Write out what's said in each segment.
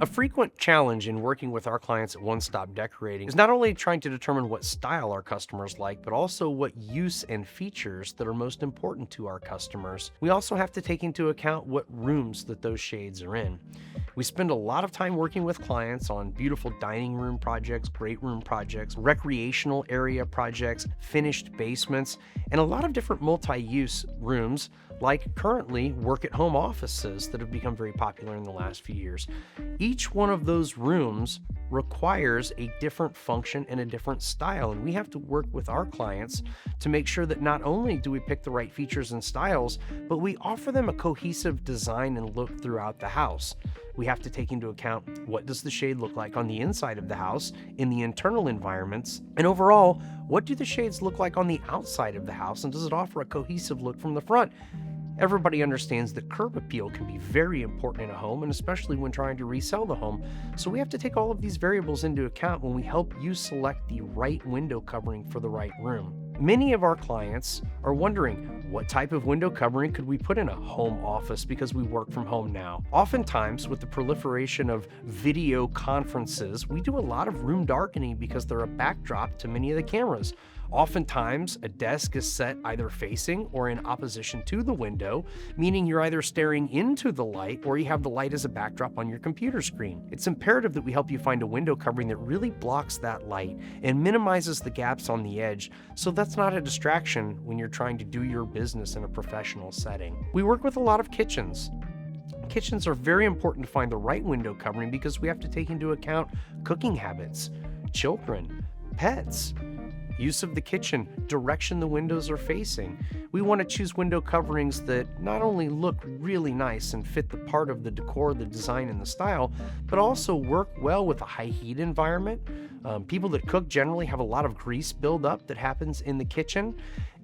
A frequent challenge in working with our clients at One Stop Decorating is not only trying to determine what style our customers like, but also what use and features that are most important to our customers. We also have to take into account what rooms that those shades are in. We spend a lot of time working with clients on beautiful dining room projects, great room projects, recreational area projects, finished basements, and a lot of different multi-use rooms, like currently work-at-home offices that have become very popular in the last few years. Each one of those rooms requires a different function and a different style, and we have to work with our clients to make sure that not only do we pick the right features and styles, but we offer them a cohesive design and look throughout the house. We have to take into account what does the shade look like on the inside of the house, in the internal environments, and overall, what do the shades look like on the outside of the house, and does it offer a cohesive look from the front? Everybody understands that curb appeal can be very important in a home, and especially when trying to resell the home. So we have to take all of these variables into account when we help you select the right window covering for the right room. Many of our clients are wondering, what type of window covering could we put in a home office because we work from home now? Oftentimes, with the proliferation of video conferences, we do a lot of room darkening because they're a backdrop to many of the cameras. Oftentimes, a desk is set either facing or in opposition to the window, meaning you're either staring into the light or you have the light as a backdrop on your computer screen. It's imperative that we help you find a window covering that really blocks that light and minimizes the gaps on the edge, so that's not a distraction when you're trying to do your business in a professional setting. We work with a lot of kitchens. Kitchens are very important to find the right window covering because we have to take into account cooking habits, children, pets, use of the kitchen, direction the windows are facing. We want to choose window coverings that not only look really nice and fit the part of the decor, the design, and the style, but also work well with a high heat environment. People that cook generally have a lot of grease buildup that happens in the kitchen.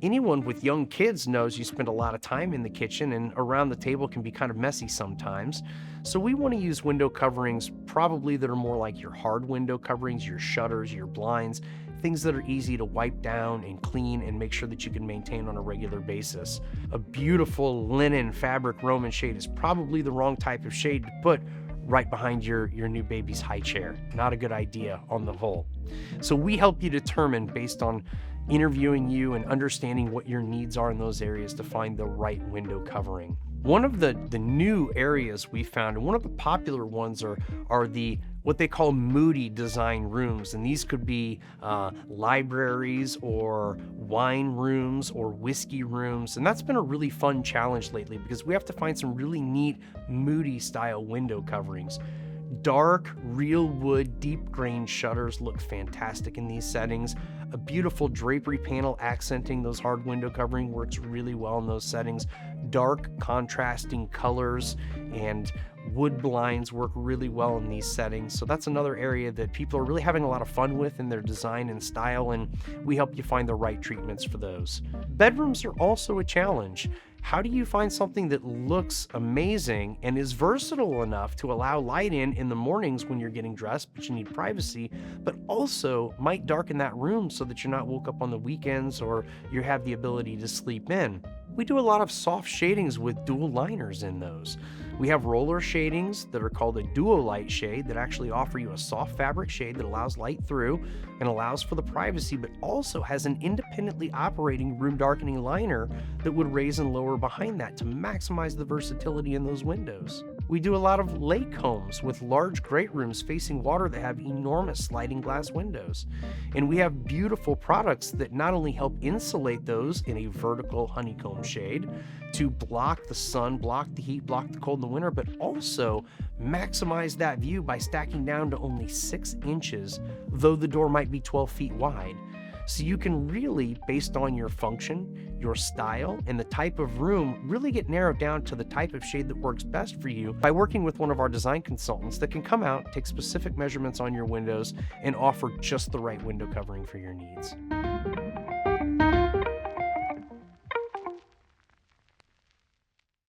Anyone with young kids knows you spend a lot of time in the kitchen, and around the table can be kind of messy sometimes. So we want to use window coverings probably that are more like your hard window coverings, your shutters, your blinds, things that are easy to wipe down and clean and make sure that you can maintain on a regular basis. A beautiful linen fabric Roman shade is probably the wrong type of shade to put right behind your new baby's high chair. Not a good idea on the whole. So we help you determine, based on interviewing you and understanding what your needs are in those areas, to find the right window covering. One of the new areas we found, and one of the popular ones, are the what they call Moody design rooms. And these could be libraries or wine rooms or whiskey rooms. And that's been a really fun challenge lately because we have to find some really neat Moody style window coverings. Dark, real wood, deep grain shutters look fantastic in these settings. A beautiful drapery panel accenting those hard window covering works really well in those settings. Dark, contrasting colors and wood blinds work really well in these settings. So that's another area that people are really having a lot of fun with in their design and style, and we help you find the right treatments for those. Bedrooms are also a challenge. How do you find something that looks amazing and is versatile enough to allow light in the mornings when you're getting dressed, but you need privacy, but also might darken that room so that you're not woke up on the weekends or you have the ability to sleep in? We do a lot of soft shadings with dual liners in those. We have roller shadings that are called a duo light shade that actually offer you a soft fabric shade that allows light through and allows for the privacy, but also has an independently operating room darkening liner that would raise and lower behind that to maximize the versatility in those windows. We do a lot of lake homes with large great rooms facing water that have enormous sliding glass windows. And we have beautiful products that not only help insulate those in a vertical honeycomb shade to block the sun, block the heat, block the cold in the winter, but also maximize that view by stacking down to only 6 inches, though the door might be 12 feet wide. So you can really, based on your function, your style, and the type of room, really get narrowed down to the type of shade that works best for you by working with one of our design consultants that can come out, take specific measurements on your windows, and offer just the right window covering for your needs.